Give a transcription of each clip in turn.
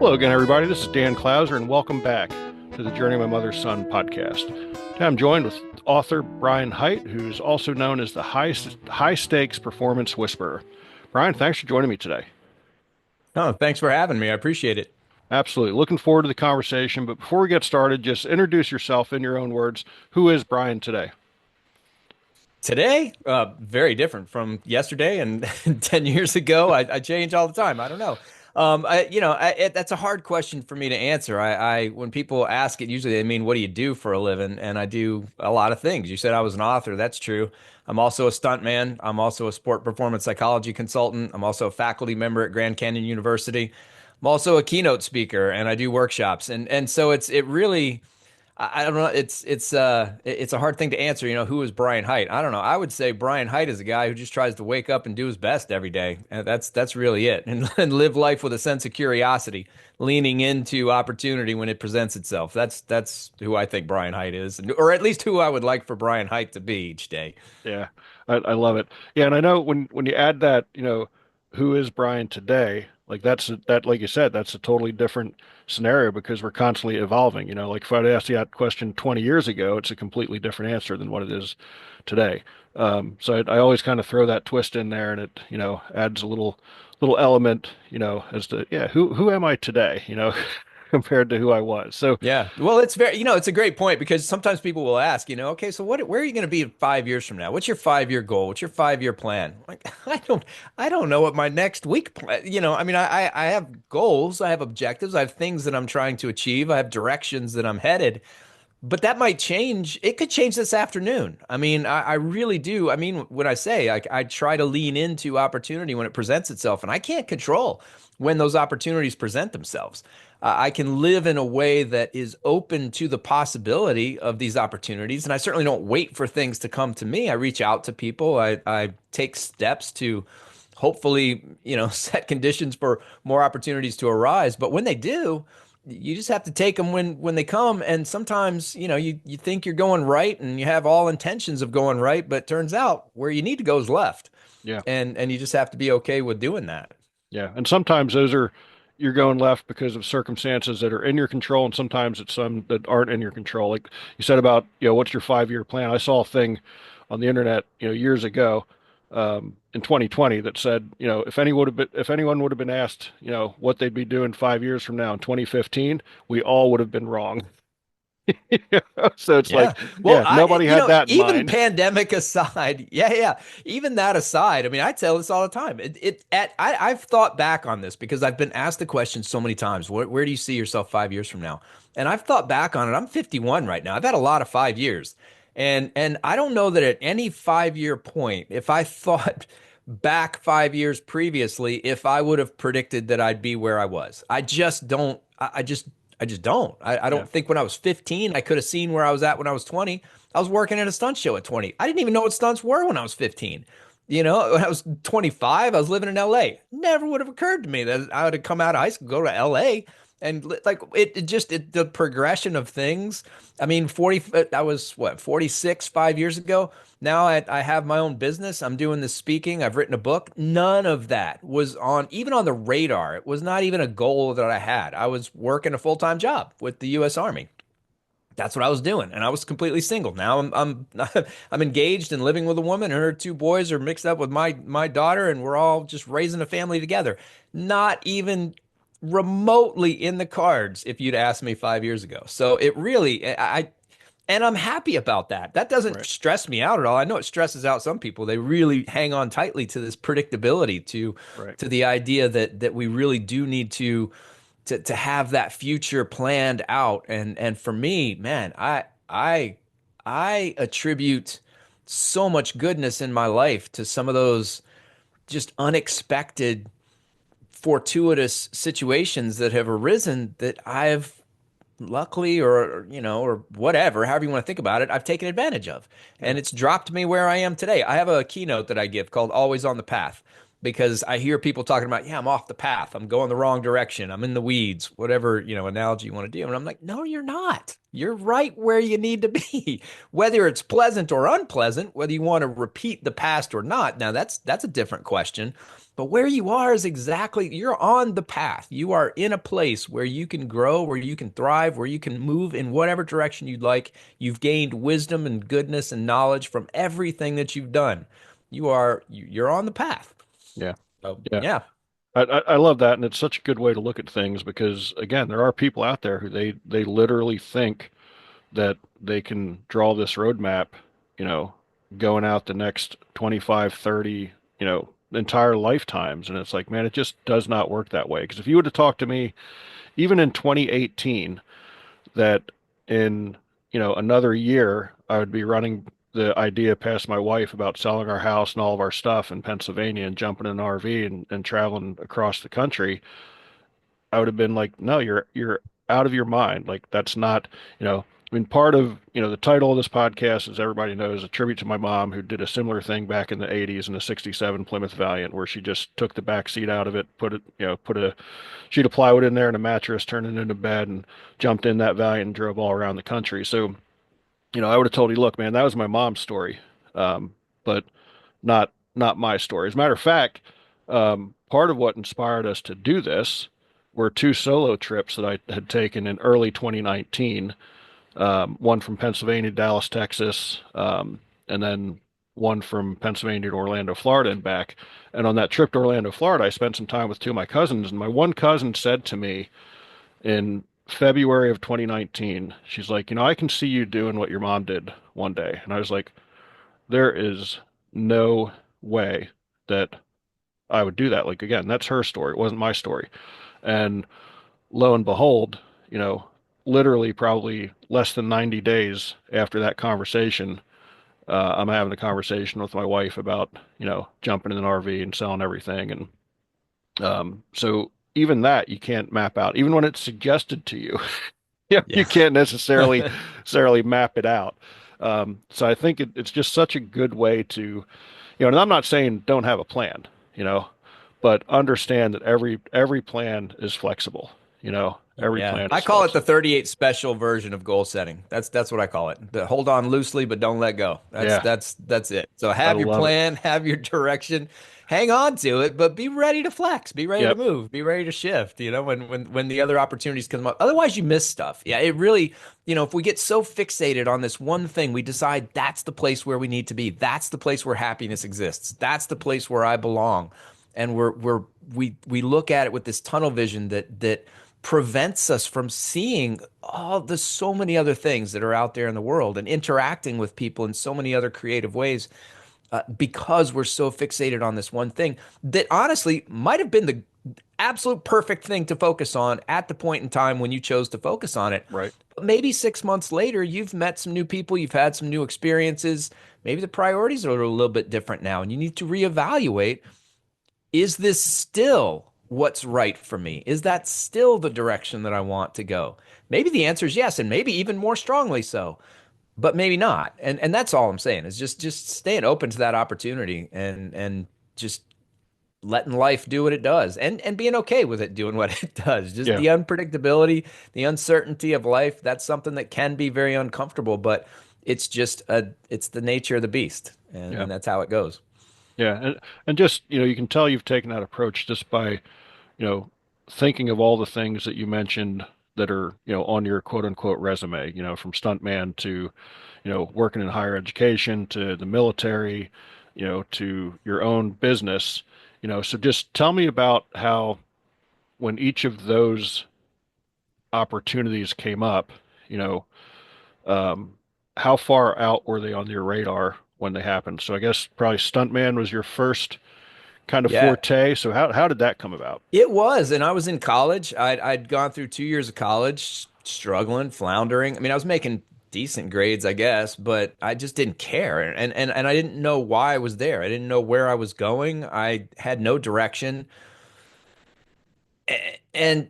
Hello again, everybody. This is Dan Clouser, and welcome back to the Journey of My Mother's Son podcast. Today I'm joined with author Brian Hite, who's also known as the high stakes performance whisperer. Brian, thanks for joining me today. Oh, thanks for having me. I appreciate it. Absolutely. Looking forward to the conversation. But before we get started, just introduce yourself in your own words. Who is Brian today? Today, very different from yesterday and 10 years ago. I change all the time. I don't know. That's a hard question for me to answer. When people ask it, usually they mean, what do you do for a living? And I do a lot of things. You said I was an author. That's true. I'm also a stuntman. I'm also a sport performance psychology consultant. I'm also a faculty member at Grand Canyon University. I'm also a keynote speaker and I do workshops. And so it really, I don't know. It's a hard thing to answer. Who is Brian Hite? I don't know. I would say Brian Hite is a guy who just tries to wake up and do his best every day. And that's really it. And live life with a sense of curiosity, leaning into opportunity when it presents itself. That's who I think Brian Hite is, or at least who I would like for Brian Hite to be each day. Yeah, I love it. Yeah, and I know when you add that, who is Brian today? Like like you said, that's a totally different scenario because we're constantly evolving. Like if I'd asked you that question 20 years ago, it's a completely different answer than what it is today. So I always kind of throw that twist in there, and it adds a little element, as to yeah, who am I today? Compared to who I was. So Yeah. Well, it's a great point because sometimes people will ask, okay, so where are you going to be in 5 years from now? What's your 5 year goal? What's your 5 year plan? Like, I don't know what my next week, I mean, I have goals, I have objectives, I have things that I'm trying to achieve, I have directions that I'm headed, but that might change. It could change this afternoon. I mean, I really do. I mean, when I say I try to lean into opportunity when it presents itself, and I can't control when those opportunities present themselves. I can live in a way that is open to the possibility of these opportunities. And I certainly don't wait for things to come to me. I reach out to people. I take steps to hopefully, set conditions for more opportunities to arise. But when they do, you just have to take them when they come. And sometimes, you think you're going right and you have all intentions of going right, but it turns out where you need to go is left. yeah. And you just have to be okay with doing that. Yeah, and sometimes those are you're going left because of circumstances that are in your control, and sometimes it's some that aren't in your control. Like you said about, what's your 5 year plan? I saw a thing on the internet, years ago, in 2020 that said, if anyone would have been asked, what they'd be doing 5 years from now in 2015, we all would have been wrong. So it's like, Yeah. Well, yeah, nobody had that in even mind. pandemic aside, yeah. Even that aside, I mean, I tell this all the time. I've thought back on this because I've been asked the question so many times. Where do you see yourself 5 years from now? And I've thought back on it. I'm 51 right now. I've had a lot of 5 years. And I don't know that at any 5 year point, if I thought back 5 years previously, if I would have predicted that I'd be where I was. I just don't. I just don't. I Yeah. don't think when I was 15, I could have seen where I was at when I was 20. I was working at a stunt show at 20. I didn't even know what stunts were when I was 15. When I was 25, I was living in LA. Never would have occurred to me that I would have come out of high school, go to LA, and like the progression of things. I mean, 40, I was what, 46 5 years ago. Now I have my own business. I'm doing this speaking. I've written a book. None of that was even on the radar. It was not even a goal that I had. I was working a full-time job with the U.S. Army. That's what I was doing, and I was completely single. Now I'm engaged and living with a woman, and her two boys are mixed up with my daughter, and we're all just raising a family together. Not even remotely in the cards if you'd asked me 5 years ago. So it really, and I'm happy about that. That doesn't Right. stress me out at all. I know it stresses out some people. They really hang on tightly to this predictability, to Right. to the idea that we really do need to have that future planned out. And for me, man, I attribute so much goodness in my life to some of those just unexpected, fortuitous situations that have arisen that I've luckily or whatever, however you want to think about it, I've taken advantage of. Yeah. And it's dropped me where I am today. I have a keynote that I give called Always on the Path because I hear people talking about, yeah, I'm off the path. I'm going the wrong direction. I'm in the weeds, whatever, analogy you want to do. And I'm like, no, you're not. You're right where you need to be, whether it's pleasant or unpleasant, whether you want to repeat the past or not. Now that's a different question. But where you are is exactly, you're on the path. You are in a place where you can grow, where you can thrive, where you can move in whatever direction you'd like. You've gained wisdom and goodness and knowledge from everything that you've done. You're on the path. Yeah. So, Yeah. yeah. I love that, and it's such a good way to look at things because again, there are people out there who they literally think that they can draw this roadmap, you know, going out the next 25, 30, entire lifetimes. And it's like, man, it just does not work that way. Because if you would have talked to me even in 2018 that in, another year I would be running the idea past my wife about selling our house and all of our stuff in Pennsylvania and jumping in an RV and traveling across the country, I would have been like, no, you're out of your mind. Like that's not, I mean, part of, the title of this podcast, as everybody knows, a tribute to my mom who did a similar thing back in the 80s in a 67 Plymouth Valiant where she just took the back seat out of it, put a sheet of plywood in there and a mattress, turned it into bed and jumped in that Valiant and drove all around the country. So, I would have told you, look, man, that was my mom's story. But not my story. As a matter of fact, part of what inspired us to do this were two solo trips that I had taken in early 2019. One from Pennsylvania to Dallas, Texas, and then one from Pennsylvania to Orlando, Florida, and back. And on that trip to Orlando, Florida, I spent some time with two of my cousins. And my one cousin said to me in February of 2019, she's like, I can see you doing what your mom did one day. And I was like, there is no way that I would do that. Like again, that's her story. It wasn't my story. And lo and behold, you know, literally probably less than 90 days after that conversation, I'm having a conversation with my wife about, jumping in an RV and selling everything. And so even that you can't map out, even when it's suggested to you. You Yeah. can't necessarily map it out. So I think it's just such a good way to, and I'm not saying don't have a plan, you know, but understand that every plan is flexible, every Yeah, plan I is call it the flexible. 38 special version of goal setting. That's what I call it. The hold on loosely, but don't let go. That's Yeah, that's that's it. So I have your love it. plan, have your direction, hang on to it, but be ready to flex, be ready to Yep. move, be ready to shift, when the other opportunities come up. Otherwise you miss stuff. Yeah, it really, if we get so fixated on this one thing, we decide that's the place where we need to be. That's the place where happiness exists. That's the place where I belong. And we look at it with this tunnel vision that prevents us from seeing there's so many other things that are out there in the world and interacting with people in so many other creative ways, because we're so fixated on this one thing that honestly might have been the absolute perfect thing to focus on at the point in time when you chose to focus on it. Right. But maybe 6 months later, you've met some new people, you've had some new experiences. Maybe the priorities are a little bit different now, and you need to reevaluate, is this still what's right for me? Is that still the direction that I want to go? Maybe the answer is yes, and maybe even more strongly so, but maybe not. And that's all I'm saying is just staying open to that opportunity and just letting life do what it does and being okay with it doing what it does. Just Yeah. the unpredictability, the uncertainty of life, that's something that can be very uncomfortable, but it's the nature of the beast. And, Yeah. and that's how it goes. Yeah. And just, you can tell you've taken that approach just by, you know, thinking of all the things that you mentioned that are, on your quote unquote resume, from stuntman to, working in higher education to the military, to your own business, so just tell me about how when each of those opportunities came up, you know, um, how far out were they on your radar when they happened? So I guess probably stuntman was your first kind of Yeah. forte. So how did that come about? It was, and I was in college. I'd gone through 2 years of college, struggling, floundering. I mean, I was making decent grades, I guess, but I just didn't care, and I didn't know why I was there. I didn't know where I was going. I had no direction, and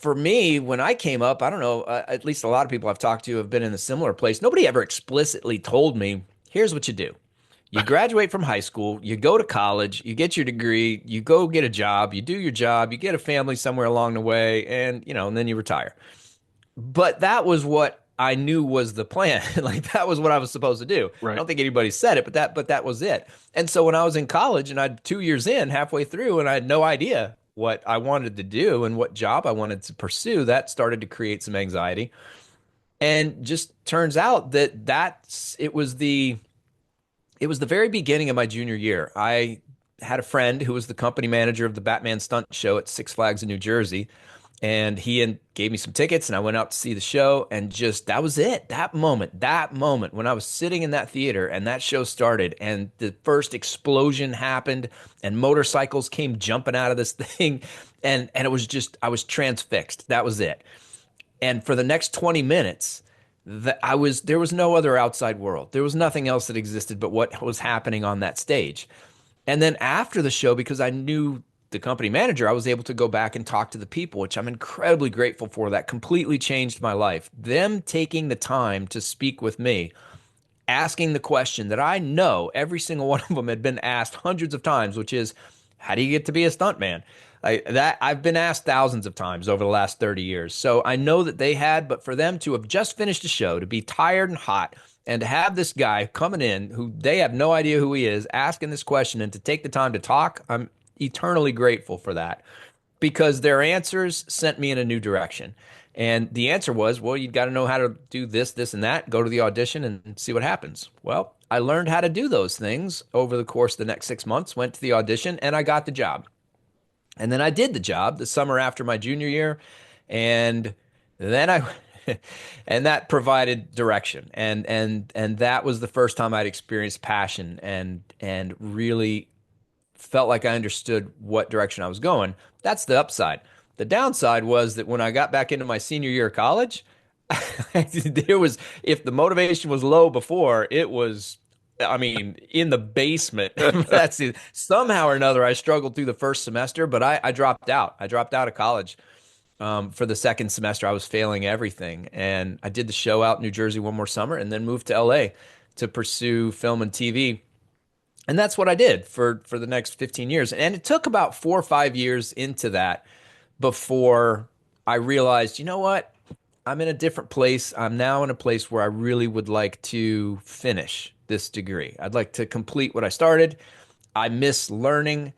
for me, when I came up, I don't know. At least a lot of people I've talked to have been in a similar place. Nobody ever explicitly told me, "Here's what you do." You graduate from high school, you go to college, you get your degree, you go get a job, you do your job, you get a family somewhere along the way, and then you retire. But that was what I knew was the plan. Like that was what I was supposed to do. I Right. don't think anybody said it, but that was it. And so when I was in college and I'd 2 years in, halfway through, and I had no idea what I wanted to do and what job I wanted to pursue, that started to create some anxiety. And just turns out that it was the very beginning of my junior year. I had a friend who was the company manager of the Batman stunt show at Six Flags in New Jersey, and gave me some tickets, and I went out to see the show, and just that was it. That moment when I was sitting in that theater and that show started, and the first explosion happened, and motorcycles came jumping out of this thing, and it was just I was transfixed. That was it. And for the next 20 minutes, there was no other outside world. There was nothing else that existed but what was happening on that stage. And then after the show, because I knew the company manager, I was able to go back and talk to the people, which I'm incredibly grateful for. That completely changed my life. Them taking the time to speak with me, asking the question that I know every single one of them had been asked hundreds of times, which is, how do you get to be a stuntman? I've been asked thousands of times over the last 30 years. So I know that they had, but for them to have just finished a show, to be tired and hot, and to have this guy coming in who they have no idea who he is, asking this question and to take the time to talk, I'm eternally grateful for that because their answers sent me in a new direction. And the answer was, well, you've got to know how to do this, this, and that. Go to the audition and see what happens. Well, I learned how to do those things over the course of the next 6 months, went to the audition, and I got the job. And then I did the job the summer after my junior year. And then and that provided direction. And that was the first time I'd experienced passion and really felt like I understood what direction I was going. That's the upside. The downside was that when I got back into my senior year of college, there was, if the motivation was low before, it was, I mean, in the basement. That's it. Somehow or another, I struggled through the first semester, but I dropped out. I dropped out of college. For the second semester, I was failing everything. And I did the show out in New Jersey one more summer and then moved to LA to pursue film and TV. And that's what I did for the next 15 years. And it took about 4 or 5 years into that before I realized, you know what? I'm in a different place. I'm now in a place where I really would like to finish this degree. I'd like to complete what I started. I miss learning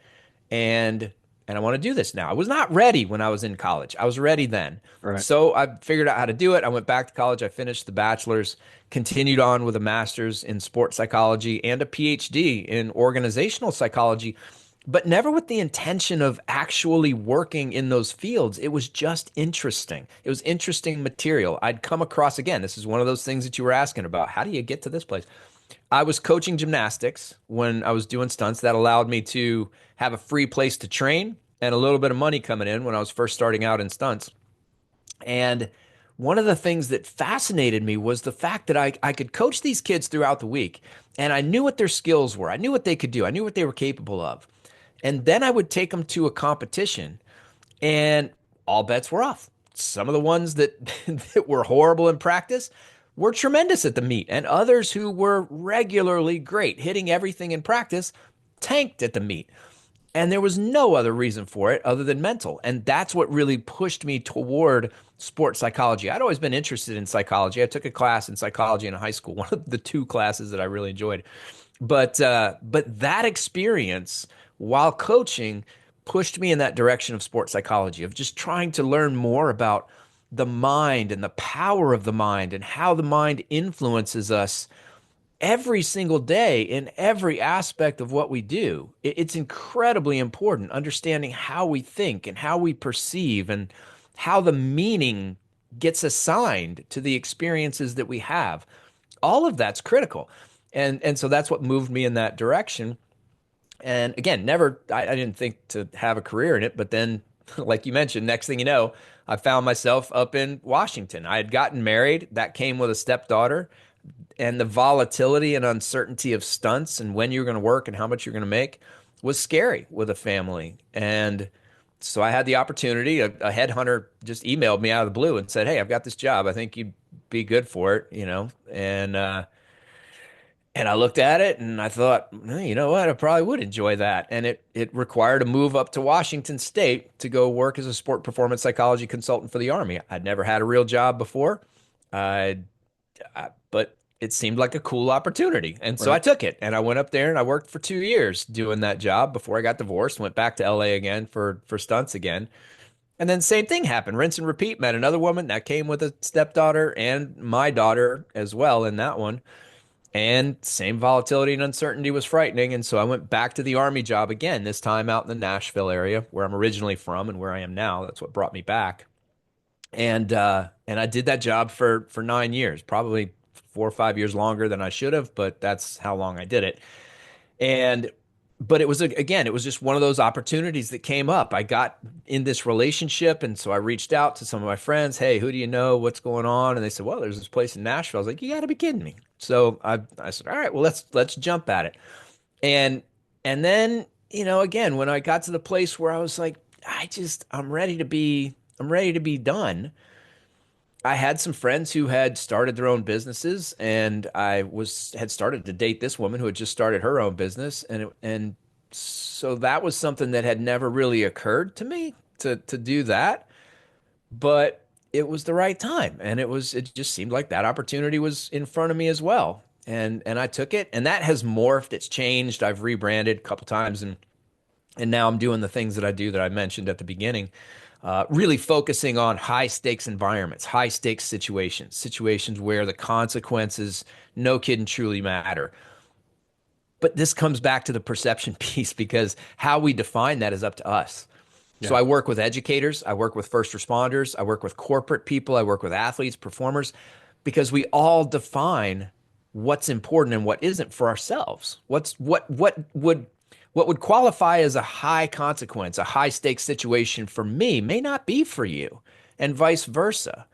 and and I want to do this now. I was not ready when I was in college. I was ready then. Right. So I figured out how to do it. I went back to college. I finished the bachelor's, continued on with a master's in sports psychology and a PhD in organizational psychology, but never with the intention of actually working in those fields. It was just interesting. It was interesting material. I'd come across, again, this is one of those things that you were asking about. How do you get to this place? I was coaching gymnastics when I was doing stunts. That allowed me to have a free place to train and a little bit of money coming in when I was first starting out in stunts. And one of the things that fascinated me was the fact that I could coach these kids throughout the week and I knew what their skills were. I knew what they could do. I knew what they were capable of. And then I would take them to a competition and all bets were off. Some of the ones that, that were horrible in practice were tremendous at the meet, and others who were regularly great, hitting everything in practice, tanked at the meet. And there was no other reason for it other than mental. And that's what really pushed me toward sports psychology. I'd always been interested in psychology. I took a class in psychology in high school, one of the two classes that I really enjoyed. But that experience while coaching pushed me in that direction of sports psychology, of just trying to learn more about the mind and the power of the mind and how the mind influences us every single day in every aspect of what we do. It's incredibly important understanding how we think and how we perceive and how the meaning gets assigned to the experiences that we have. All of that's critical. And so that's what moved me in that direction. And again, I didn't think to have a career in it, but then, like you mentioned, next thing you know, I found myself up in Washington. I had gotten married. That came with a stepdaughter, and the volatility and uncertainty of stunts and when you're going to work and how much you're going to make was scary with a family. And so I had the opportunity. A headhunter just emailed me out of the blue and said, "Hey, I've got this job. I think you'd be good for it," you know, and I looked at it and I thought, "Hey, you know what? I probably would enjoy that." And it required a move up to Washington State to go work as a sport performance psychology consultant for the Army. I'd never had a real job before. but it seemed like a cool opportunity. And so I Right. took it and I went up there and I worked for 2 years doing that job before I got divorced, went back to LA again for stunts again. And then same thing happened, rinse and repeat, met another woman that came with a stepdaughter and my daughter as well in that one. And same volatility and uncertainty was frightening. And so I went back to the Army job again, this time out in the Nashville area where I'm originally from and where I am now. That's what brought me back. And I did that job for 9 years, probably 4 or 5 years longer than I should have, but that's how long I did it. And but it was again, it was just one of those opportunities that came up. I got in this relationship, and so I reached out to some of my friends. Hey, who do you know? What's going on? And they said, well, there's this place in Nashville. I was like, you got to be kidding me. So I said, all right, well, let's jump at it. And and then again, when I got to the place where I was like, I'm ready to be done. I had some friends who had started their own businesses, and had started to date this woman who had just started her own business, and so that was something that had never really occurred to me to do that, but it was the right time, and it just seemed like that opportunity was in front of me as well, and I took it, and that has morphed, it's changed, I've rebranded a couple times, and now I'm doing the things that I do that I mentioned at the beginning, really focusing on high stakes environments, high stakes situations, situations where the consequences, no kidding, truly matter. But this comes back to the perception piece because how we define that is up to us. So Yeah. I work with educators, I work with first responders, I work with corporate people, I work with athletes, performers, because we all define what's important and what isn't for ourselves. What would qualify as a high consequence, a high stakes situation for me may not be for you, and vice versa.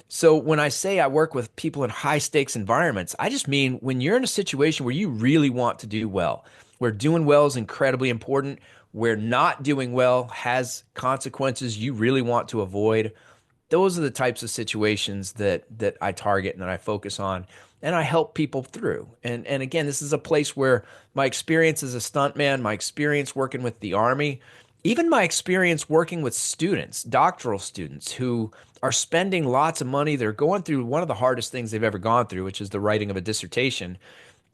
So when I say I work with people in high stakes environments, I just mean when you're in a situation where you really want to do well, where doing well is incredibly important, where not doing well has consequences you really want to avoid. Those are the types of situations that I target and that I focus on and I help people through. And again, this is a place where my experience as a stuntman, my experience working with the Army, even my experience working with students, doctoral students who are spending lots of money, they're going through one of the hardest things they've ever gone through, which is the writing of a dissertation.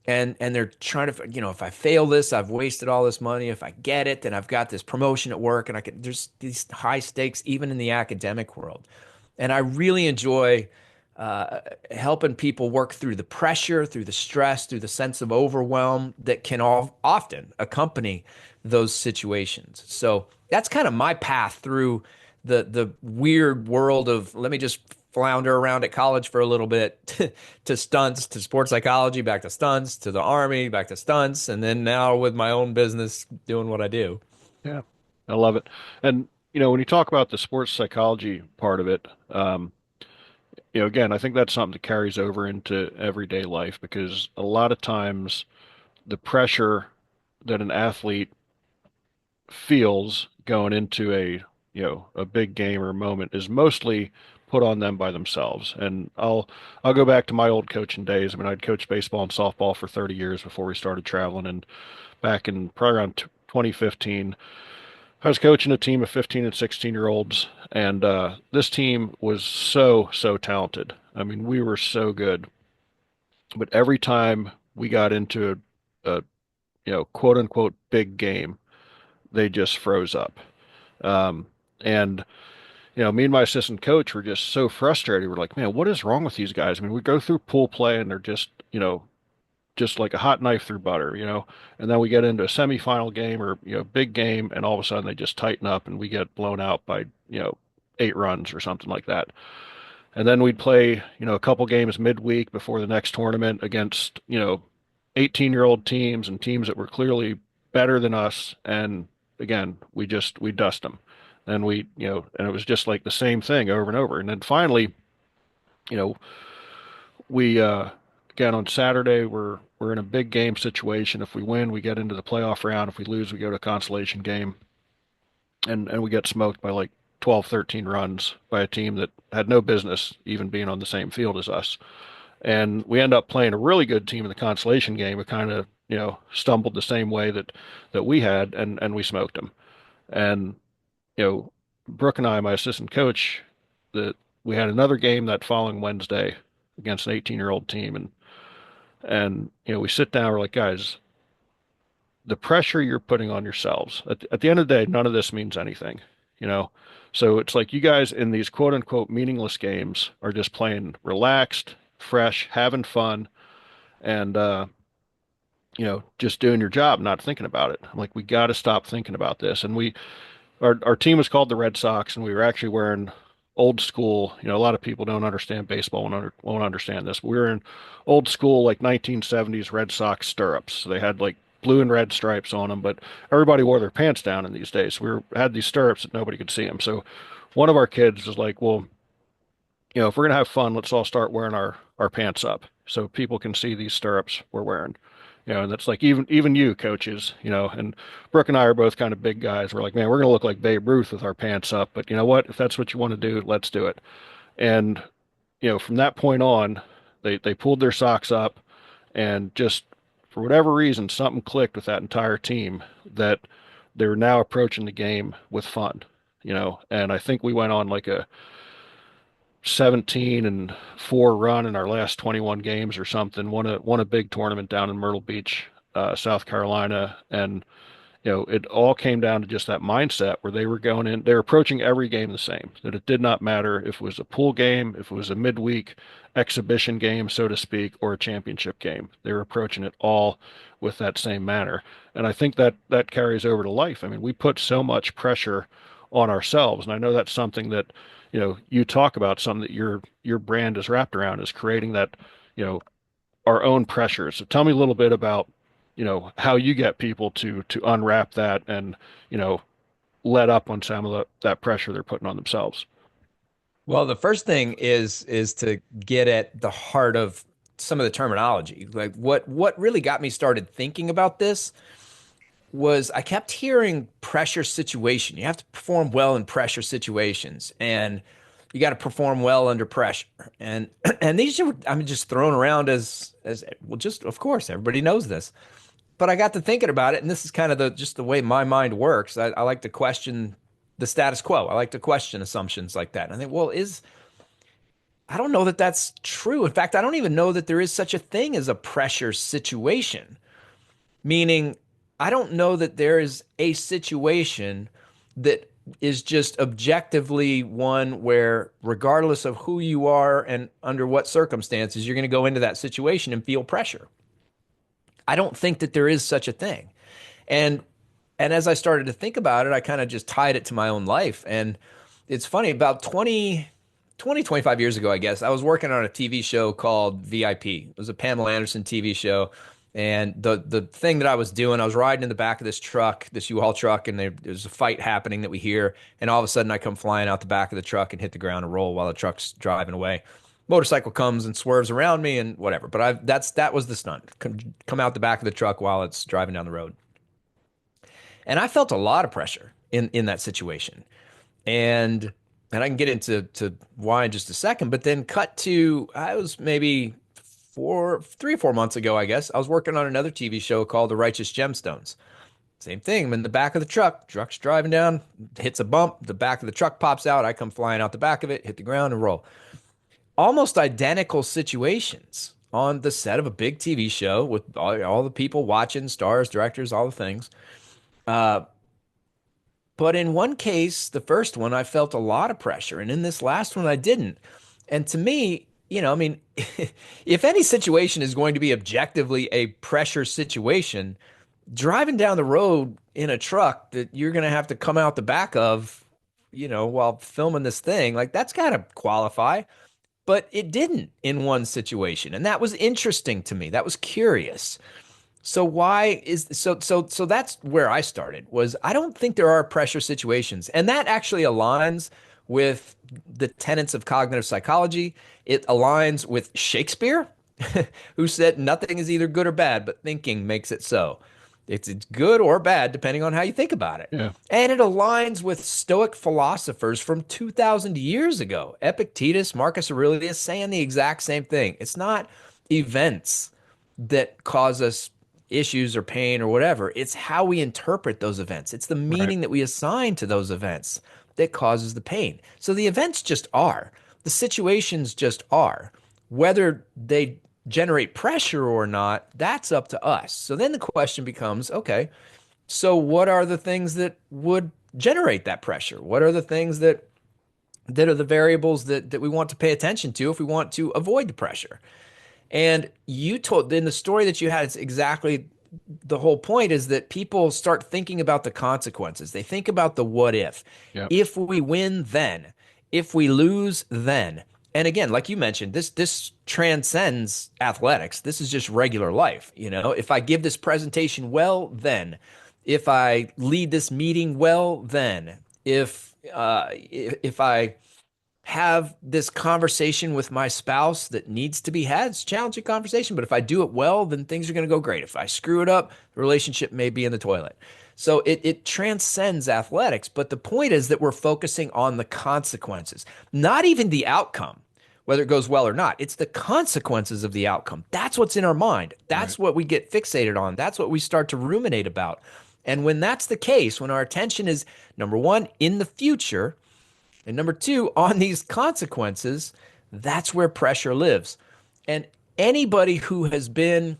And they're trying to, if I fail this, I've wasted all this money. If I get it, then I've got this promotion at work and there's these high stakes even in the academic world. And I really enjoy helping people work through the pressure, through the stress, through the sense of overwhelm that can often accompany those situations. So that's kind of my path through the weird world of let me just flounder around at college for a little bit to stunts, to sports psychology, back to stunts, to the Army, back to stunts, and then now with my own business doing what I do. Yeah. I love it. And, when you talk about the sports psychology part of it, again, I think that's something that carries over into everyday life because a lot of times the pressure that an athlete feels going into a big game or moment is mostly put on them by themselves. And I'll go back to my old coaching days. I mean, I'd coached baseball and softball for 30 years before we started traveling. And back in probably around 2015, I was coaching a team of 15 and 16-year-olds, and this team was so talented. I mean, we were so good. But every time we got into a quote unquote big game, they just froze up. Um, and me and my assistant coach were just so frustrated. We're like, man, what is wrong with these guys? I mean, we go through pool play and they're just like a hot knife through butter. And then we get into a semifinal game or, big game, and all of a sudden they just tighten up and we get blown out by, 8 runs or something like that. And then we'd play, a couple games midweek before the next tournament against, 18-year-old teams and teams that were clearly better than us. And again, we dust them. And and it was just like the same thing over and over. And then finally, you know, we again on Saturday we're in a big game situation. If we win, we get into the playoff round. If we lose, we go to a consolation game. And we get smoked by like 12, 13 runs by a team that had no business even being on the same field as us. And we end up playing a really good team in the consolation game. It kind of, stumbled the same way that we had, and we smoked them. And, you know, Brooke and I, my assistant coach, that we had another game that following Wednesday against an 18-year-old team, and we sit down, we're like, guys, the pressure you're putting on yourselves at the end of the day, none of this means anything, you know. So it's like you guys in these quote unquote meaningless games are just playing relaxed, fresh, having fun, and just doing your job, not thinking about it. I'm like, we got to stop thinking about this. And our team was called the Red Sox, and we were actually wearing old school. A lot of people don't understand baseball, won't understand this. But we were in old school, like 1970s Red Sox stirrups. So they had like blue and red stripes on them, but everybody wore their pants down in these days. Had these stirrups that nobody could see them. So one of our kids was like, well, if we're gonna have fun, let's all start wearing our pants up so people can see these stirrups we're wearing. And that's like even you coaches, and Brooke and I are both kind of big guys. We're like, man, we're gonna look like Babe Ruth with our pants up, but you know what? If that's what you want to do, let's do it. And from that point on, they pulled their socks up, and just for whatever reason, something clicked with that entire team that they were now approaching the game with fun. And I think we went on like a 17-4 run in our last 21 games or something. Won a big tournament down in Myrtle Beach, South Carolina, and it all came down to just that mindset where they were going in, they're approaching every game the same. That it did not matter if it was a pool game, if it was a midweek exhibition game, so to speak, or a championship game. They were approaching it all with that same manner. And I think that carries over to life. I mean, we put so much pressure on ourselves, and I know that's something that you talk about, something that your brand is wrapped around, is creating that you know our own pressures. So tell me a little bit about how you get people to unwrap that and you know let up on some of that pressure they're putting on themselves. Well, the first thing is to get at the heart of some of the terminology. Like what really got me started thinking about this was I kept hearing pressure situation. You have to perform well in pressure situations, and you got to perform well under pressure. And and these are I'm just thrown around as well, just of course everybody knows this. But I got to thinking about it, and this is kind of the way my mind works. I like to question the status quo. I like to question assumptions like that. And I think, well, I don't know that that's true. In fact, I don't even know that there is such a thing as a pressure situation. Meaning, I don't know that there is a situation that is just objectively one where, regardless of who you are and under what circumstances, you're going to go into that situation and feel pressure. I don't think that there is such a thing. And and as I started to think about it, I kind of just tied it to my own life. And it's funny, about 25 years ago, I guess, I was working on a TV show called VIP. It was a Pamela Anderson TV show. And the thing that I was doing, I was riding in the back of this truck, this U-Haul truck, and there's a fight happening that we hear. And all of a sudden, I come flying out the back of the truck and hit the ground and roll while the truck's driving away. Motorcycle comes and swerves around me and whatever. But that was the stunt. Come out the back of the truck while it's driving down the road. And I felt a lot of pressure in that situation. And I can get into why in just a second, but then cut to I was maybe 3 or 4 months ago, I guess. I was working on another TV show called The Righteous Gemstones. Same thing. I'm in the back of the truck's driving down, hits a bump, the back of the truck pops out, I come flying out the back of it, hit the ground and roll. Almost identical situations on the set of a big TV show with all the people watching, stars, directors, all the things. Uh, but in one case, the first one, I felt a lot of pressure. And in this last one, I didn't. And to me, I mean, if any situation is going to be objectively a pressure situation, driving down the road in a truck that you're going to have to come out the back of, while filming this thing, like that's got to qualify. But it didn't in one situation. And that was interesting to me. That was curious. So why is so that's where I started was I don't think there are pressure situations. And that actually aligns with the tenets of cognitive psychology. It aligns with Shakespeare, who said nothing is either good or bad, but thinking makes it so. It's good or bad depending on how you think about it. Yeah. And it aligns with Stoic philosophers from 2000 years ago. Epictetus, Marcus Aurelius saying the exact same thing. It's not events that cause us issues or pain or whatever. It's how we interpret those events. It's the Right. meaning that we assign to those events that causes the pain. So the events just are. The situations just are. Whether they generate pressure or not, that's up to us. So then the question becomes, okay, so what are the things that would generate that pressure? What are the things that are the variables that we want to pay attention to if we want to avoid the pressure? And you told in the story that you had, it's exactly the whole point is that people start thinking about the consequences. They think about the what if. Yeah. If we win, then. If we lose, then. And again, like you mentioned, this transcends athletics. This is just regular life. You know, if I give this presentation well, then. If I lead this meeting well, then. If I have this conversation with my spouse that needs to be had. It's a challenging conversation, but if I do it well, then things are going to go great. If I screw it up, the relationship may be in the toilet. So it transcends athletics, but the point is that we're focusing on the consequences, not even the outcome, whether it goes well or not. It's the consequences of the outcome. That's what's in our mind. Right. That's what we get fixated on. That's what we start to ruminate about. And when that's the case, when our attention is number one, in the future, and number two, on these consequences, that's where pressure lives. And anybody who has been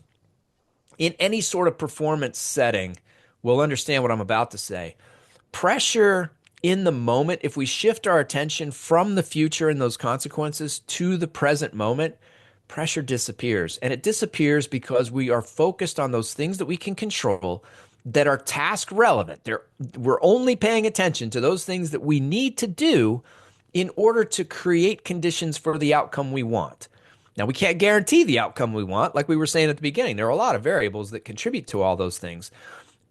in any sort of performance setting will understand what I'm about to say. Pressure in the moment, if we shift our attention from the future and those consequences to the present moment, pressure disappears. And it disappears because we are focused on those things that we can control that are task relevant. We're only paying attention to those things that we need to do in order to create conditions for the outcome we want. Now, we can't guarantee the outcome we want. Like we were saying at the beginning, there are a lot of variables that contribute to all those things,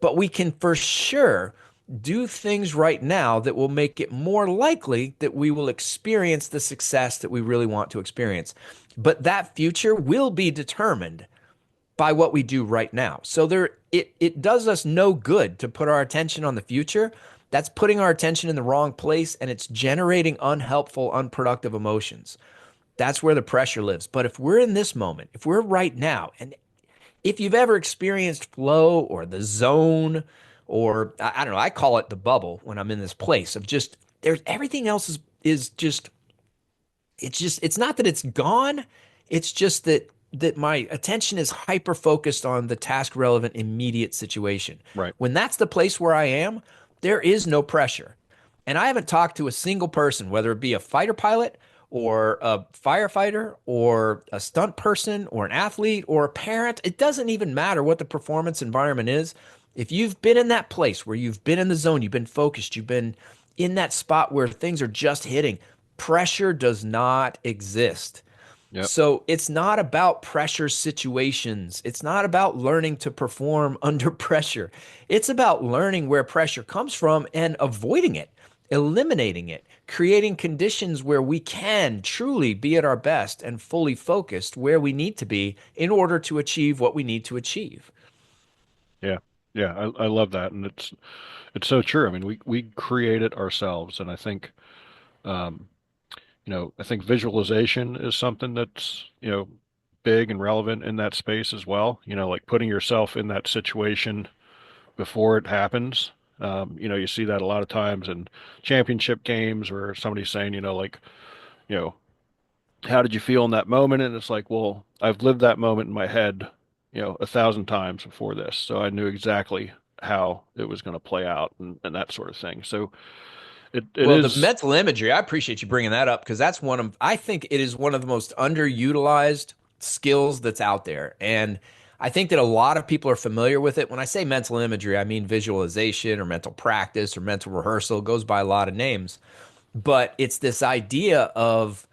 but we can for sure do things right now that will make it more likely that we will experience the success that we really want to experience. But that future will be determined by what we do right now. So it does us no good to put our attention on the future. That's putting our attention in the wrong place and it's generating unhelpful, unproductive emotions. That's where the pressure lives. But if we're in this moment, if we're right now, and if you've ever experienced flow or the zone, or I don't know, I call it the bubble when I'm in this place of just there's everything else is just it's not that it's gone, it's just that my attention is hyper focused on the task relevant immediate situation. Right. When that's the place where I am, there is no pressure. And I haven't talked to a single person, whether it be a fighter pilot or a firefighter or a stunt person or an athlete or a parent. It doesn't even matter what the performance environment is. If you've been in that place where you've been in the zone, you've been focused, you've been in that spot where things are just hitting, pressure does not exist. Yep. So it's not about pressure situations. It's not about learning to perform under pressure. It's about learning where pressure comes from and avoiding it, eliminating it, creating conditions where we can truly be at our best and fully focused where we need to be in order to achieve what we need to achieve. Yeah. Yeah. I love that. And it's so true. I mean, we create it ourselves. And I think, um, I think visualization is something that's, big and relevant in that space as well. Like putting yourself in that situation before it happens. You see that a lot of times in championship games where somebody's saying, like, you know, how did you feel in that moment? And it's like, well, I've lived that moment in my head, 1,000 times before this. So I knew exactly how it was going to play out and that sort of thing. So it Well, the is, mental imagery, I appreciate you bringing that up because that's I think it is one of the most underutilized skills that's out there. And I think that a lot of people are familiar with it. When I say mental imagery, I mean visualization or mental practice or mental rehearsal. It goes by a lot of names. But it's this idea of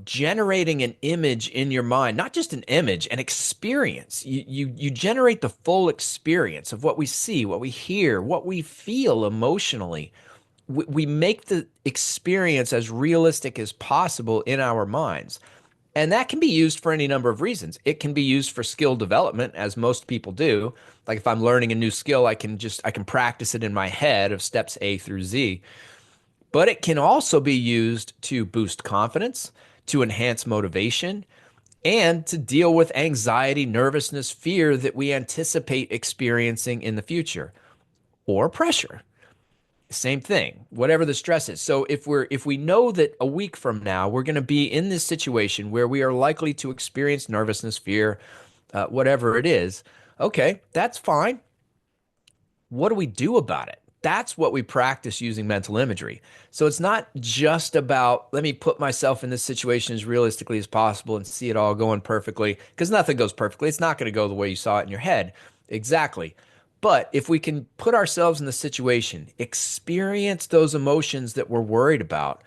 generating an image in your mind, not just an image, an experience. You generate the full experience of what we see, what we hear, what we feel emotionally. We make the experience as realistic as possible in our minds. And that can be used for any number of reasons. It can be used for skill development, as most people do. Like if I'm learning a new skill, I can practice it in my head of steps A through Z. But it can also be used to boost confidence, to enhance motivation, and to deal with anxiety, nervousness, fear that we anticipate experiencing in the future, or pressure. Same thing, whatever the stress is. So if we know that a week from now we're going to be in this situation where we are likely to experience nervousness, fear, whatever it is, okay, that's fine. What do we do about it? That's what we practice using mental imagery. So it's not just about let me put myself in this situation as realistically as possible and see it all going perfectly, because nothing goes perfectly. It's not going to go the way you saw it in your head. Exactly. But if we can put ourselves in the situation, experience those emotions that we're worried about,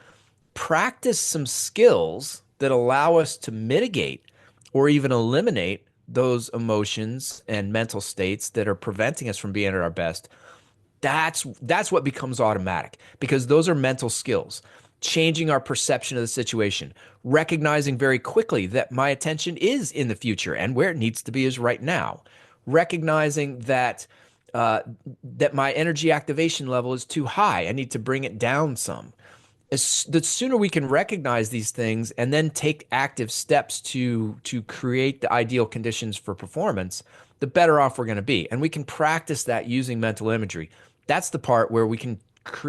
practice some skills that allow us to mitigate or even eliminate those emotions and mental states that are preventing us from being at our best, that's what becomes automatic, because those are mental skills. Changing our perception of the situation, recognizing very quickly that my attention is in the future and where it needs to be is right now, recognizing that my energy activation level is too high, I need to bring it down some. The sooner we can recognize these things and then take active steps to create the ideal conditions for performance, the better off we're going to be. And we can practice that using mental imagery. That's the part where we can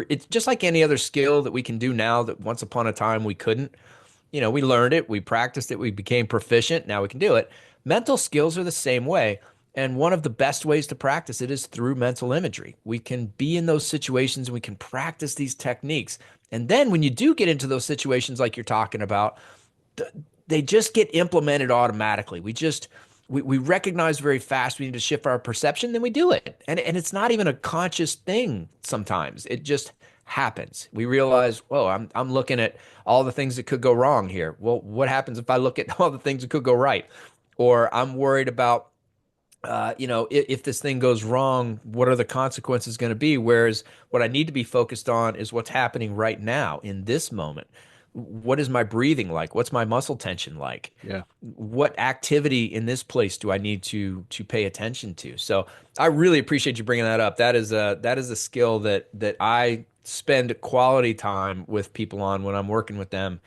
it's just like any other skill that we can do now that once upon a time we couldn't. We learned it, we practiced it, we became proficient, now we can do it. Mental skills are the same way. And one of the best ways to practice it is through mental imagery. We can be in those situations and we can practice these techniques. And then when you do get into those situations like you're talking about, they just get implemented automatically. We recognize very fast we need to shift our perception, then we do it. And it's not even a conscious thing sometimes. It just happens. We realize, whoa, I'm looking at all the things that could go wrong here. Well, what happens if I look at all the things that could go right? Or I'm worried about if this thing goes wrong, what are the consequences going to be? Whereas what I need to be focused on is what's happening right now in this moment. What is my breathing like? What's my muscle tension like? Yeah. What activity in this place do I need to pay attention to? So I really appreciate you bringing that up. That is a skill that I spend quality time with people on when I'm working with them,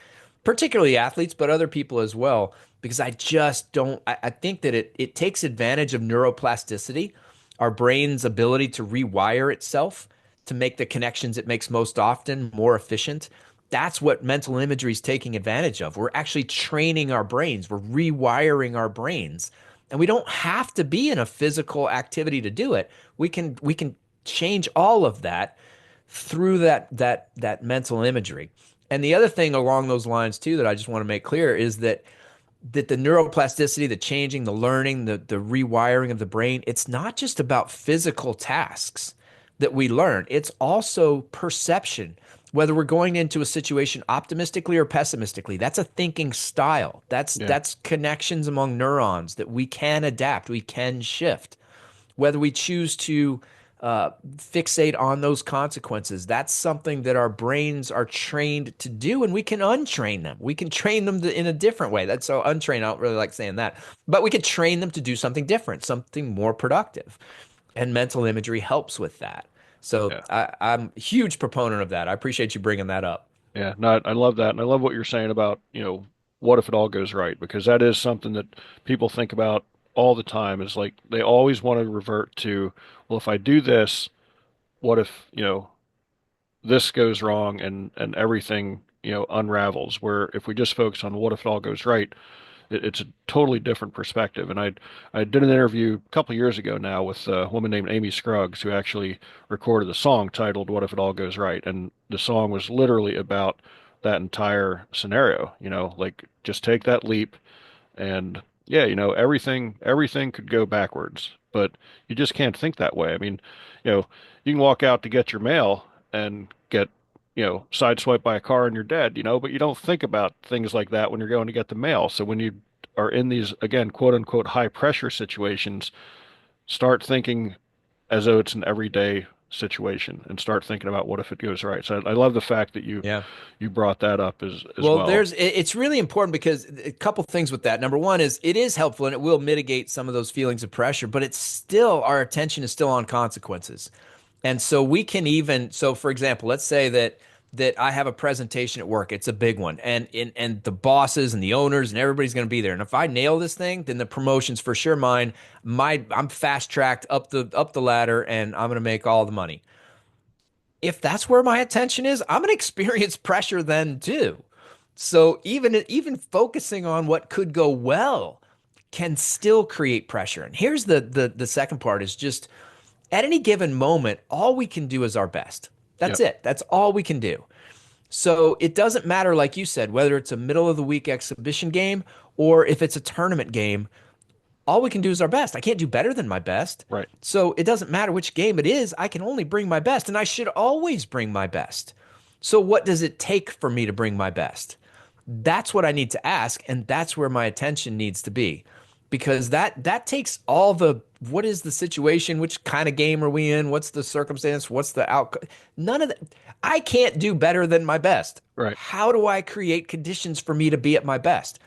particularly athletes, but other people as well, because I just don't, I think that it takes advantage of neuroplasticity, our brain's ability to rewire itself to make the connections it makes most often more efficient. That's what mental imagery is taking advantage of. We're actually training our brains, we're rewiring our brains. And we don't have to be in a physical activity to do it. We can change all of that through that mental imagery. And the other thing along those lines too that I just want to make clear is that the neuroplasticity, the changing, the learning, the rewiring of the brain, it's not just about physical tasks that we learn. It's also perception. Whether we're going into a situation optimistically or pessimistically, that's a thinking style. That's Yeah. that's connections among neurons that we can adapt, we can shift. Whether we choose to fixate on those consequences, that's something that our brains are trained to do, and we can untrain them. We can train them in a different way. That's so untrained. I don't really like saying that, but we could train them to do something different, something more productive. And mental imagery helps with that. So Yeah. I'm a huge proponent of that. I appreciate you bringing that up. Yeah. No, I love that. And I love what you're saying about, what if it all goes right? Because that is something that people think about all the time is like they always want to revert to, well, if I do this, what if, this goes wrong and everything, unravels. Where if we just focus on what if it all goes right, it's a totally different perspective. And I did an interview a couple of years ago now with a woman named Amy Scruggs who actually recorded a song titled "What If It All Goes Right," and the song was literally about that entire scenario. Like just take that leap, and yeah, everything could go backwards, but you just can't think that way. I mean, you can walk out to get your mail and get, sideswiped by a car and you're dead, but you don't think about things like that when you're going to get the mail. So when you are in these, again, quote unquote, high pressure situations, start thinking as though it's an everyday situation and start thinking about what if it goes right. So I love the fact that you Yeah. you brought that up as Well, well. it's really important because a couple things with that. Number one is it is helpful and it will mitigate some of those feelings of pressure, but it's still our attention is still on consequences. And so we can even so for example, let's say that I have a presentation at work. It's a big one. And the bosses and the owners and everybody's going to be there. And if I nail this thing, then the promotion's for sure mine. I'm fast tracked up the ladder and I'm going to make all the money. if that's where my attention is, I'm going to experience pressure then too. So even focusing on what could go well can still create pressure. And here's the second part is just at any given moment, all we can do is our best. That's Yep. it. That's all we can do. So it doesn't matter, like you said, whether it's a middle of the week exhibition game or if it's a tournament game, all we can do is our best. I can't do better than my best. Right. So it doesn't matter which game it is. I can only bring my best, and I should always bring my best. So what does it take for me to bring my best? That's what I need to ask, and that's where my attention needs to be. Because that takes all the what is the situation, which kind of game are we in, what's the circumstance, what's the outcome? None of that. I can't do better than my best. Right. How do I create conditions for me to be at my best?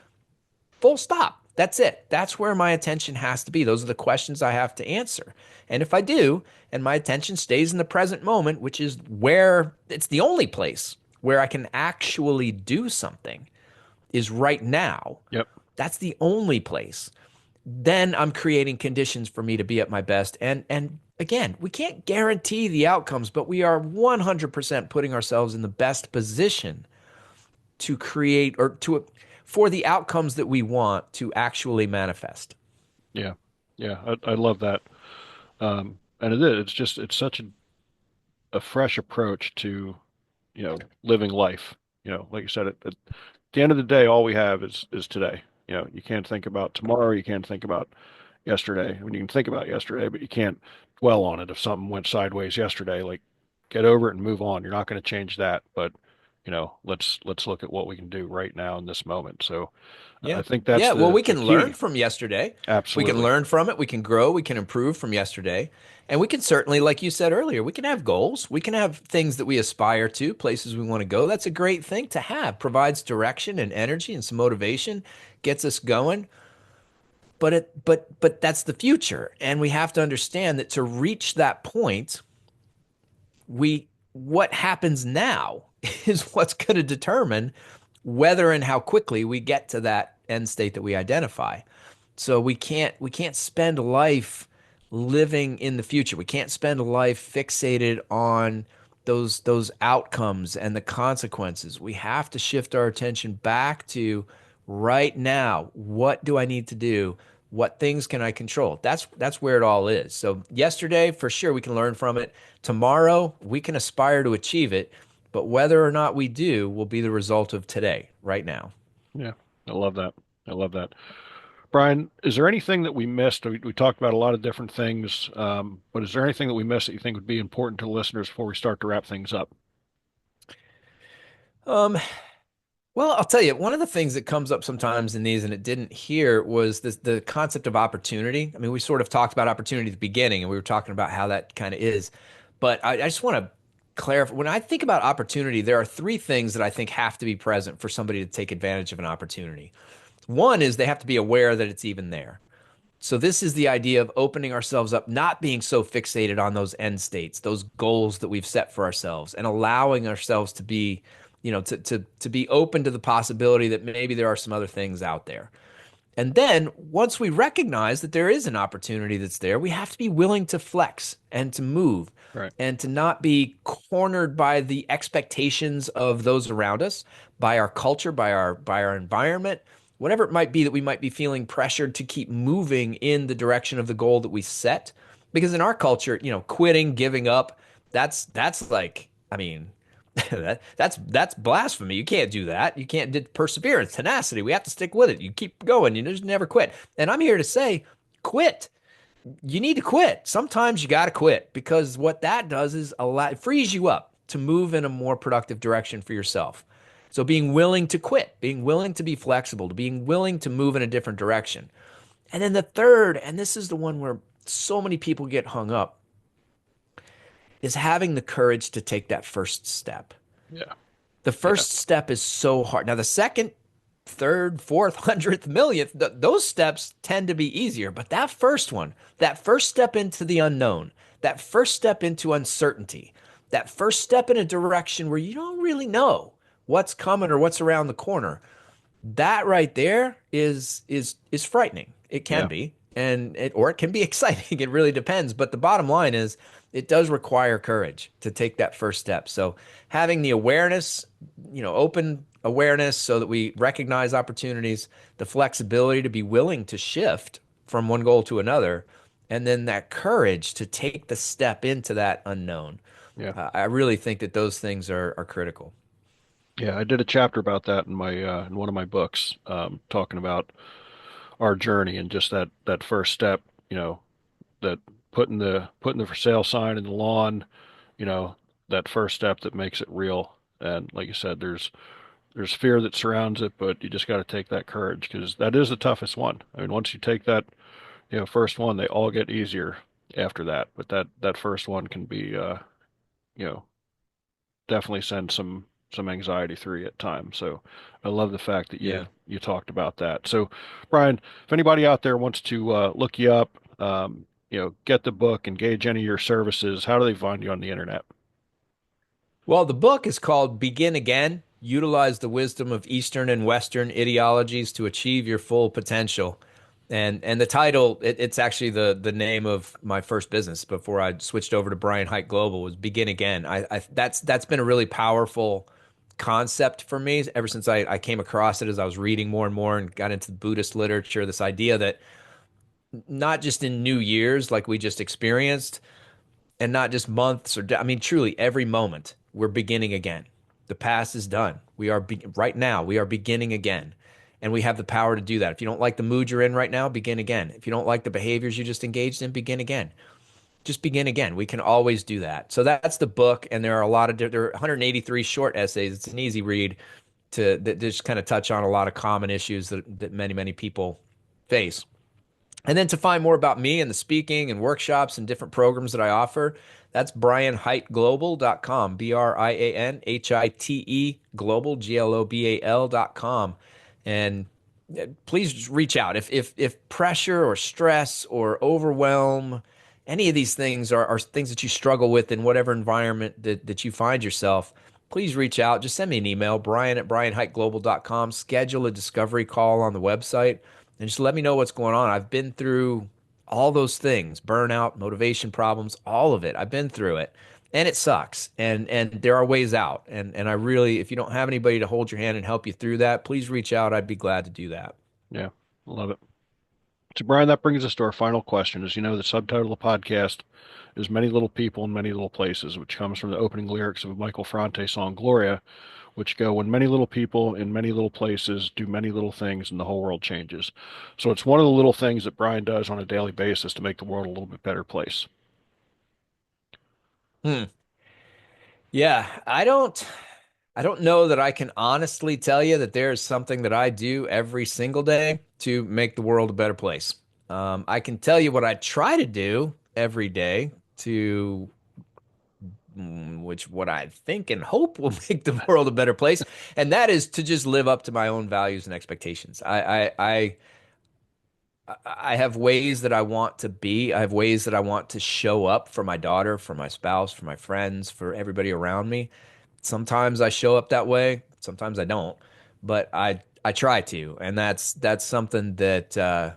Full stop. That's it. That's where my attention has to be. Those are the questions I have to answer. And if I do, and my attention stays in the present moment, which is where it's the only place where I can actually do something, is right now. Yep. That's the only place. Then I'm creating conditions for me to be at my best. And again, we can't guarantee the outcomes, but we are 100% putting ourselves in the best position to create or to for the outcomes that we want to actually manifest. Yeah. Yeah. I love that. And it is. It's just it's such a fresh approach to, living life. Like you said, at the end of the day, all we have is today. You can't think about tomorrow. You can't think about yesterday. I mean, you can think about yesterday, but you can't dwell on it. If something went sideways yesterday, like get over it and move on. You're not going to change that, but let's look at what we can do right now in this moment. So I Yeah. think that's Yeah. Well, we the can learn key. from yesterday. We can Absolutely. learn from it. We can grow. We can improve from yesterday. And we can certainly, like you said earlier, we can have goals. We can have things that we aspire to, places we want to go. That's a great thing to have. Provides direction and energy and some motivation, gets us going. But that's the future. And we have to understand that to reach that point, we what happens now is what's going to determine whether and how quickly we get to that end state that we identify. So we can't spend life living in the future. We can't spend life fixated on those outcomes and the consequences. We have to shift our attention back to right now. What do I need to do? What things can I control? That's where it all is. So yesterday, for sure, we can learn from it. Tomorrow, we can aspire to achieve it, but whether or not we do will be the result of today, right now. Yeah. I love that. I love that. Brian, is there anything that we missed? We talked about a lot of different things, but is there anything that we missed that you think would be important to listeners before we start to wrap things up? Um, Well, I'll tell you, one of the things that comes up sometimes in these, and it didn't here, was the concept of opportunity. I mean, we sort of talked about opportunity at the beginning, and we were talking about how that kind of is. But I just want to clarify, when I think about opportunity, there are three things that I think have to be present for somebody to take advantage of an opportunity. One is they have to be aware that it's even there. So this is the idea of opening ourselves up, not being so fixated on those end states, those goals that we've set for ourselves, and allowing ourselves to be, to be open to the possibility that maybe there are some other things out there. And then once we recognize that there is an opportunity that's there, we have to be willing to flex and to move Right. and to not be cornered by the expectations of those around us, by our culture, by our environment, whatever it might be that we might be feeling pressured to keep moving in the direction of the goal that we set. Because in our culture, quitting, giving up, that's like, I mean, that's blasphemy. You can't do that. You can't do perseverance, tenacity. We have to stick with it. You keep going. You just never quit. And I'm here to say, quit. You need to quit. Sometimes you got to quit because what that does is it frees you up to move in a more productive direction for yourself. So being willing to quit, being willing to be flexible, to being willing to move in a different direction. And then the third, and this is the one where so many people get hung up, is having the courage to take that first step. Yeah. The Yeah. first step is so hard. Now, the second, third, fourth, hundredth, millionth, those steps tend to be easier. But that first one, that first step into the unknown, that first step into uncertainty, that first step in a direction where you don't really know what's coming or what's around the corner, that right there is frightening. It can Yeah. be, or it can be exciting. It really depends. But the bottom line is it does require courage to take that first step. So having the awareness, open awareness so that we recognize opportunities, the flexibility to be willing to shift from one goal to another, and then that courage to take the step into that unknown. Yeah. I really think that those things are critical. Yeah, I did a chapter about that in my in one of my books, talking about our journey and just that first step, that putting the for sale sign in the lawn, you know, that first step that makes it real. And like you said, there's fear that surrounds it, but you just got to take that courage because that is the toughest one. I mean, once you take that, first one, they all get easier after that. But that first one can be, you know, definitely send some anxiety through you at times. So I love the fact that you Yeah. you talked about that. So Brian, if anybody out there wants to look you up, get the book, engage any of your services, how do they find you on the internet? Well, the book is called Begin Again. Utilize the wisdom of Eastern and Western ideologies to achieve your full potential. And the title, it's actually the name of my first business before I switched over to Brian Hite Global was Begin Again. That's been a really powerful concept for me ever since I came across it as I was reading more and more and got into the Buddhist literature. This idea that not just in New Year's like we just experienced, and not just months I mean, truly every moment we're beginning again. The past is done. Right now, we are beginning again. And we have the power to do that. If you don't like the mood you're in right now, begin again. If you don't like the behaviors you just engaged in, begin again. Just begin again. We can always do that. So that's the book. And there are there are 183 short essays. It's an easy read that just kind of touch on a lot of common issues that many, many people face. And then to find more about me and the speaking and workshops and different programs that I offer, that's brianhiteglobal.com, BrianHite global, global.com. And please reach out. If pressure or stress or overwhelm, any of these things are things that you struggle with in whatever environment that you find yourself, please reach out. Just send me an email, brian@brianhiteglobal.com. Schedule a discovery call on the website and just let me know what's going on. I've been through all those things, burnout, motivation problems, all of it. I've been through it. And it sucks. And there are ways out. And I really, if you don't have anybody to hold your hand and help you through that, please reach out. I'd be glad to do that. Yeah, love it. So Brian, that brings us to our final question. As you know, the subtitle of the podcast is Many Little People in Many Little Places, which comes from the opening lyrics of a Michael Franti song, Gloria, which go, when many little people in many little places do many little things and the whole world changes. So it's one of the little things that Brian does on a daily basis to make the world a little bit better place. Hmm. Yeah, I don't know that I can honestly tell you that there is something that I do every single day to make the world a better place. I can tell you what I try to do every day to which what I think and hope will make the world a better place, and that is to just live up to my own values and expectations. I have ways that I want to be. I have ways that I want to show up for my daughter, for my spouse, for my friends, for everybody around me. Sometimes I show up that way, sometimes I don't, but I try to, and that's something that I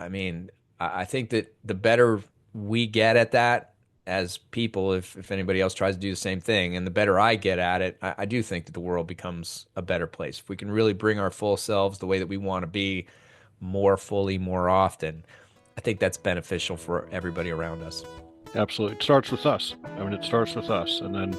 mean, I think that the better we get at that as people, if anybody else tries to do the same thing, and the better I get at it, I do think that the world becomes a better place. If we can really bring our full selves the way that we want to be more fully, more often, I think that's beneficial for everybody around us. Absolutely. It starts with us. I mean, it starts with us. And then,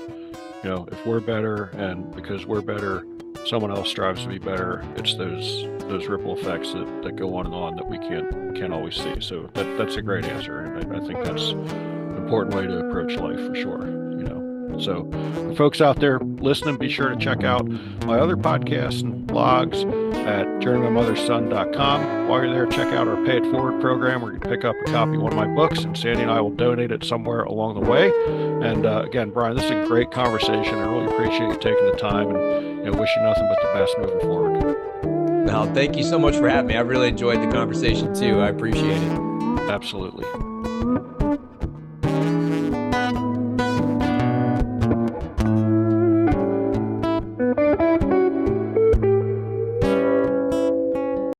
if we're better and because we're better, someone else strives to be better, it's those ripple effects that go on and on that we can't always see. So that's a great answer. And I think that's an important way to approach life for sure. So for folks out there listening, be sure to check out my other podcasts and blogs at journeymymotherson.com. While you're there, check out our Pay It Forward program where you can pick up a copy of one of my books, and Sandy and I will donate it somewhere along the way. And again, Brian, this is a great conversation. I really appreciate you taking the time, and wish you nothing but the best moving forward. Well, thank you so much for having me. I really enjoyed the conversation too. I appreciate it. Absolutely.